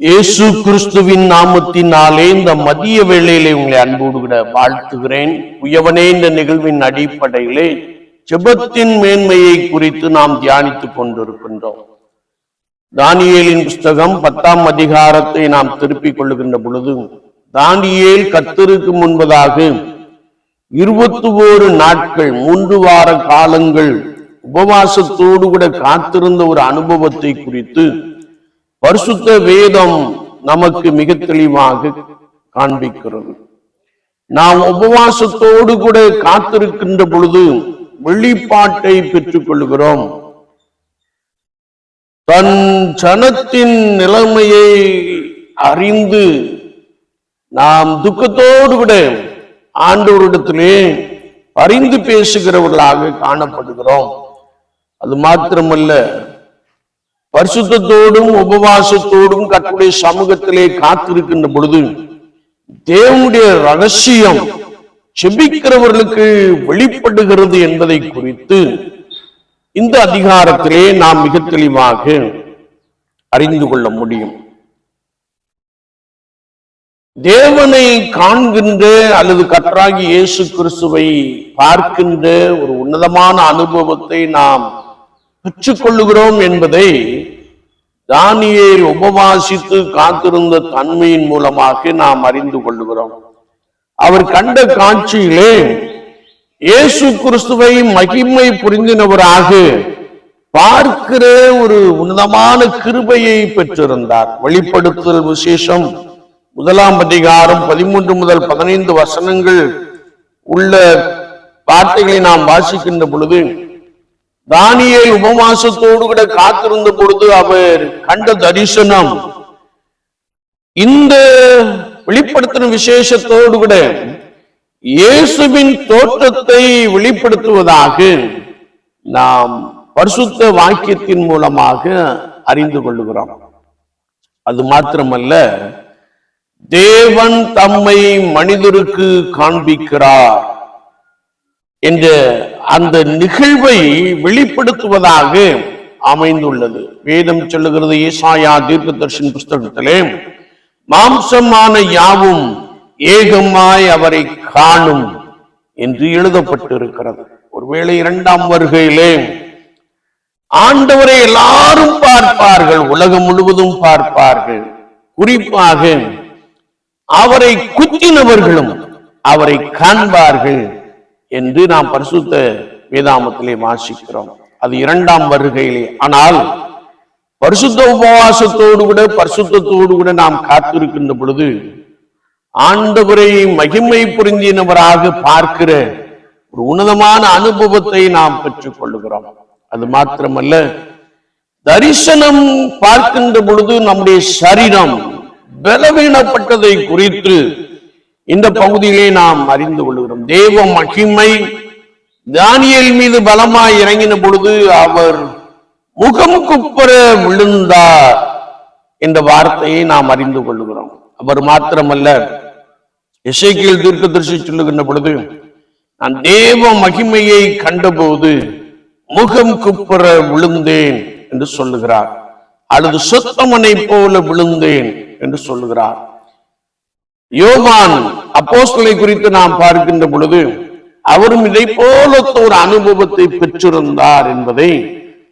இயேசு கிறிஸ்துவின் நாமத்தினாலே இந்த மதிய வேளையிலே உங்களை அன்போடு கூட வாழ்த்துகிறேன். உயவனே இந்த நிகழ்வின் அடிப்படையிலே ஜெபத்தின் மேன்மையை குறித்து நாம் தியானித்துக் கொண்டிருக்கின்றோம். தானியேலின் புஸ்தகம் 10ஆம் அதிகாரத்தை நாம் திருப்பிக் கொள்ளுகின்ற பொழுது, தானியேல் கர்த்தருக்கு முன்பதாக 21 நாட்கள் 3 வார காலங்கள் உபவாசத்தோடு கூட காத்திருந்த ஒரு அனுபவத்தை குறித்து பரிசுத்த வேதம் நமக்கு மிக தெளிவாக காண்பிக்கிறது. நாம் உபவாசத்தோடு கூட காத்திருக்கின்ற பொழுது வெளிப்பாட்டை பெற்றுக் கொள்கிறோம். தன் ஜனத்தின் நிலைமையை அறிந்து நாம் துக்கத்தோடு கூட ஆண்டவரிடத்திலே பரிந்து பேசுகிறவர்களாக காணப்படுகிறோம். அது மாத்திரமல்ல, பரிசுத்தத்தோடும் உபவாசத்தோடும் கர்த்தருடைய சமூகத்திலே காத்திருக்கின்ற பொழுது தேவனுடைய ரகசியம் செபிக்கிறவர்களுக்கு வெளிப்படுகிறது என்பதை குறித்து இந்த அதிகாரத்திலே நாம் மிக தெளிவாக அறிந்து கொள்ள முடியும். தேவனை காண்கின்ற அல்லது கர்த்தராகிய இயேசு கிறிஸ்துவை பார்க்கின்ற ஒரு உன்னதமான அனுபவத்தை நாம் பெற்றுக்கொள்ளுகிறோம் என்பதை தானியேல் உபவாசித்து காத்திருந்த தன்மையின் மூலமாக நாம் அறிந்து கொள்ளுகிறோம். அவர் கண்ட காட்சியிலே இயேசு கிறிஸ்துவை மகிமை புரிந்தினவராக பார்க்கிற ஒரு உன்னதமான கிருபையை பெற்றிருந்தார். வெளிப்படுத்துதல் விசேஷம் 1ஆம் அதிகாரம் 13 முதல் 15 வசனங்கள் உள்ள வார்த்தைகளை நாம் வாசிக்கின்ற பொழுது, தானியேல் உபவாசத்தோடு கூட காத்திருந்த பொழுது அவர் கண்ட தரிசனம் இந்த வெளிப்படுத்தின விசேஷத்தோடு கூட இயேசுவின் தோற்றத்தை வெளிப்படுத்துவதாக நாம் பரிசுத்த வாக்கியத்தின் மூலமாக அறிந்து கொள்ளுகிறோம். அது மாத்திரமல்ல, தேவன் தம்மை மனிதருக்கு காண்பிக்கிறார் என்ற அந்த நிகழ்வை வெளிப்படுத்துவதாக அமைந்துள்ளது. வேதம் சொல்லுகிறது, ஏசாயா தீர்க்கதரிசன புஸ்தகத்திலே, மாம்சமான யாவும் ஏகமாய் அவரை காணும் என்று எழுதப்பட்டிருக்கிறது. ஒருவேளை 2ஆம் வருகையிலே ஆண்டவரை எல்லாரும் பார்ப்பார்கள், உலகம் முழுவதும் பார்ப்பார்கள். குறிப்பாக அவரை குத்தினவர்களும் அவரை காண்பார்கள் என்று நாம் பரிசுத்த வேதாமத்திலே வாசிக்கிறோம். அது 2ஆம் வருகையிலே. ஆனால் பரிசுத்த உபவாசத்தோடு கூட பரிசுத்தத்தோடு கூட நாம் காத்திருக்கின்ற பொழுது ஆண்டவரை மகிமை புரிந்தினவராக பார்க்கிற ஒரு உன்னதமான அனுபவத்தை நாம் பெற்றுக் கொள்ளுகிறோம். அது மாத்திரமல்ல, தரிசனம் பார்க்கின்ற பொழுது நம்முடைய சரீரம் பலவீனப்பட்டதை குறித்து இந்த பகுதியிலே நாம் அறிந்து கொள்கிறோம். தேவ மகிமை தானியேல் மீது பலமாய் இறங்கின பொழுது அவர் முகம் குப்புற விழுந்தார் என்ற வார்த்தையை நாம் அறிந்து கொள்கிறோம். அவர் மாத்திரமல்ல, எசேக்கியேல் தீர்க்கதரிசி சொல்லுகின்ற பொழுது, நான் தேவ மகிமையை கண்டபோது முகம் குப்புற விழுந்தேன் என்று சொல்லுகிறார், அல்லது சொத்தமனை போல விழுந்தேன் என்று சொல்லுகிறார். யோவான் அப்போஸ்தலனை குறித்து நாம் பார்க்கின்ற பொழுது அவரும் இதை போல ஒரு அனுபவத்தை பெற்றிருந்தார் என்பதை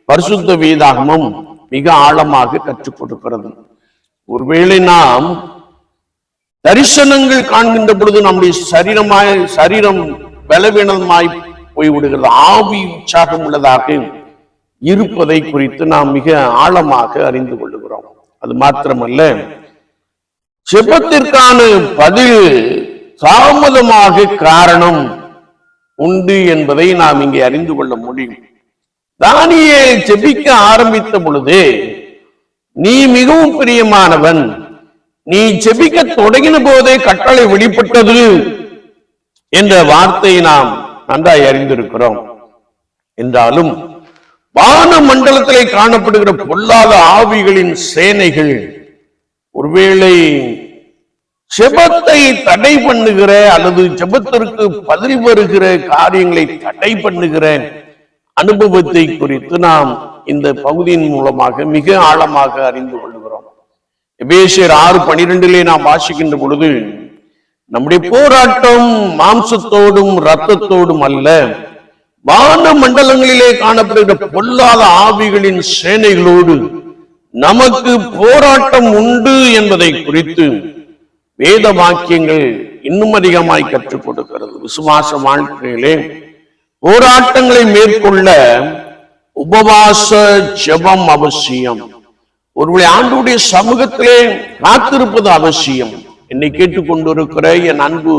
பரிசுத்த வேதாகமம் மிக ஆழமாக கற்றுக் கொடுக்கிறது. ஒருவேளை நாம் தரிசனங்கள் காண்கின்ற பொழுது நம்முடைய சரீரம் பலவீனமாய் போய்விடுகிறது, ஆவி உற்சாகம் உள்ளதாக இருப்பதை குறித்து நாம் மிக ஆழமாக அறிந்து கொள்ளுகிறோம். அது மாத்திரமல்ல, ஜெபத்திற்கான பதில் தாமதமாக காரணம் உண்டு என்பதை நாம் இங்கே அறிந்து கொள்ள முடியும். தானியேல் ஜெபிக்க ஆரம்பித்த பொழுதே, நீ மிகவும் பிரியமானவன், நீ ஜெபிக்க தொடங்கின போதே கட்டளை வெளிப்பட்டது என்ற வார்த்தையை நாம் நன்றாய் அறிந்திருக்கிறோம். என்றாலும் வான மண்டலத்திலே காணப்படுகிற பொல்லாத ஆவிகளின் சேனைகள் ஒருவேளை ஜெபத்தை தடை பண்ணுகிற அல்லது ஜெபத்திற்கு பதில் வருகிற காரியங்களை தடை பண்ணுகிற அனுபவத்தை குறித்து நாம் இந்த பகுதியின் மூலமாக மிக ஆழமாக அறிந்து கொள்கிறோம். எபேசியர் 6:12 நாம் வாசிக்கின்ற பொழுது, நம்முடைய போராட்டம் மாம்சத்தோடும் இரத்தத்தோடும் அல்ல, வான மண்டலங்களிலே காணப்படுகிற பொல்லாத ஆவிகளின் சேனைகளோடு நமக்கு போராட்டம் உண்டு என்பதை குறித்து வேத வாக்கியங்கள் இன்னும் அதிகமாய் கற்றுக் கொடுக்கிறது. விசுவாச வாழ்க்கையிலே போராட்டங்களை மேற்கொள்ள உபவாச ஜெபம் அவசியம். ஒருவேளை ஆண்டவருடைய சமூகத்திலே காத்திருப்பது அவசியம். என்னை கேட்டுக்கொண்டிருக்கிற என் அன்பு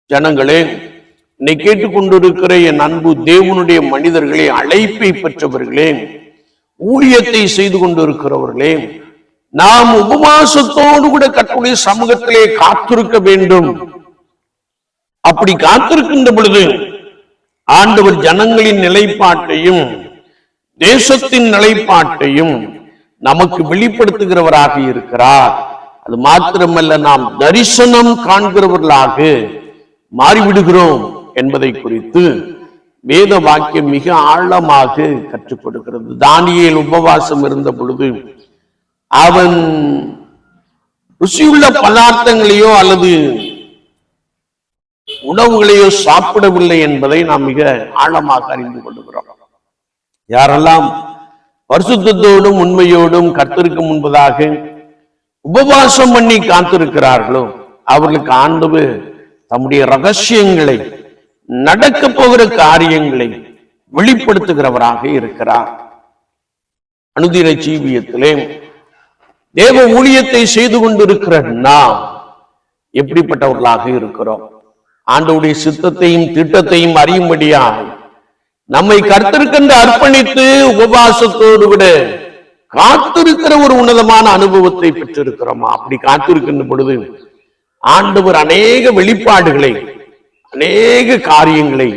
ஜனங்களே, என்னை கேட்டுக்கொண்டிருக்கிற என் அன்பு தேவனுடைய மனிதர்களே, அழைப்பை பெற்றவர்களே, ஊழியத்தை செய்து கொண்டிருக்கிறவர்களே, நாம் உபவாசத்தோடு கூட கர்த்தருடைய சமூகத்திலே காத்திருக்க வேண்டும். அப்படி காத்திருக்கின்ற பொழுது ஆண்டவர் ஜனங்களின் நிலைப்பாட்டையும் தேசத்தின் நிலைப்பாட்டையும் நமக்கு வெளிப்படுத்துகிறவராக இருக்கிறார். அது மாத்திரமல்ல, நாம் தரிசனம் காண்கிறவர்களாக மாறிவிடுகிறோம் என்பதை குறித்து வேத வாக்கியம் மிக ஆழமாக கற்றுக் கொடுக்கிறது. தானியேல் உபவாசம் இருந்த பொழுது அவன் ருசியுள்ள பதார்த்தங்களையோ அல்லது உணவுகளையோ சாப்பிடவில்லை என்பதை நாம் மிக ஆழமாக அறிந்து கொள்கிறோம். யாரெல்லாம் பரிசுத்தத்தோடும் உண்மையோடும் கர்த்தருக்கு முன்பதாக உபவாசம் பண்ணி காத்திருக்கிறார்களோ அவர்களுக்கு ஆண்டவர் தம்முடைய ரகசியங்களை, நடக்க போகிற காரியங்களை வெளிப்படுத்துகிறவராக இருக்கிறார். அனுதின ஜீவியத்திலே தேவ ஊழியத்தை செய்து கொண்டிருக்கிற நாம் எப்படிப்பட்டவர்களாக இருக்கிறோம்? ஆண்டவருடைய சித்தத்தையும் திட்டத்தையும் அறியும்படியாய் நம்மை கர்த்தருக்கென்று அர்ப்பணித்து உபவாசத்தோடு விட காத்திருக்கிற ஒரு உன்னதமான அனுபவத்தை பெற்றிருக்கிறோமா? அப்படி காத்திருக்கின்ற பொழுது ஆண்டவர் அநேக வெளிப்பாடுகளை, அநேக காரியங்களை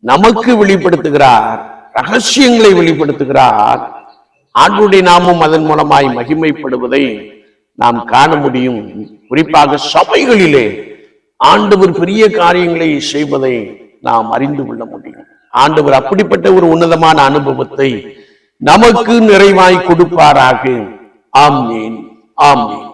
நமக்கு வெளிப்படுத்துகிறார், ரகசியங்களை வெளிப்படுத்துகிறார். ஆண்டவருடைய நாமம் அதன் மூலமாய் மகிமைப்படுவதை நாம் காண முடியும். குறிப்பாக சபைகளிலே ஆண்டவர் பெரிய காரியங்களை செய்வதை நாம் அறிந்து கொள்ள முடியும். ஆண்டவர் அப்படிப்பட்ட ஒரு உன்னதமான அனுபவத்தை நமக்கு நிறைவாய் கொடுப்பாராக. ஆமீன், ஆமீன்.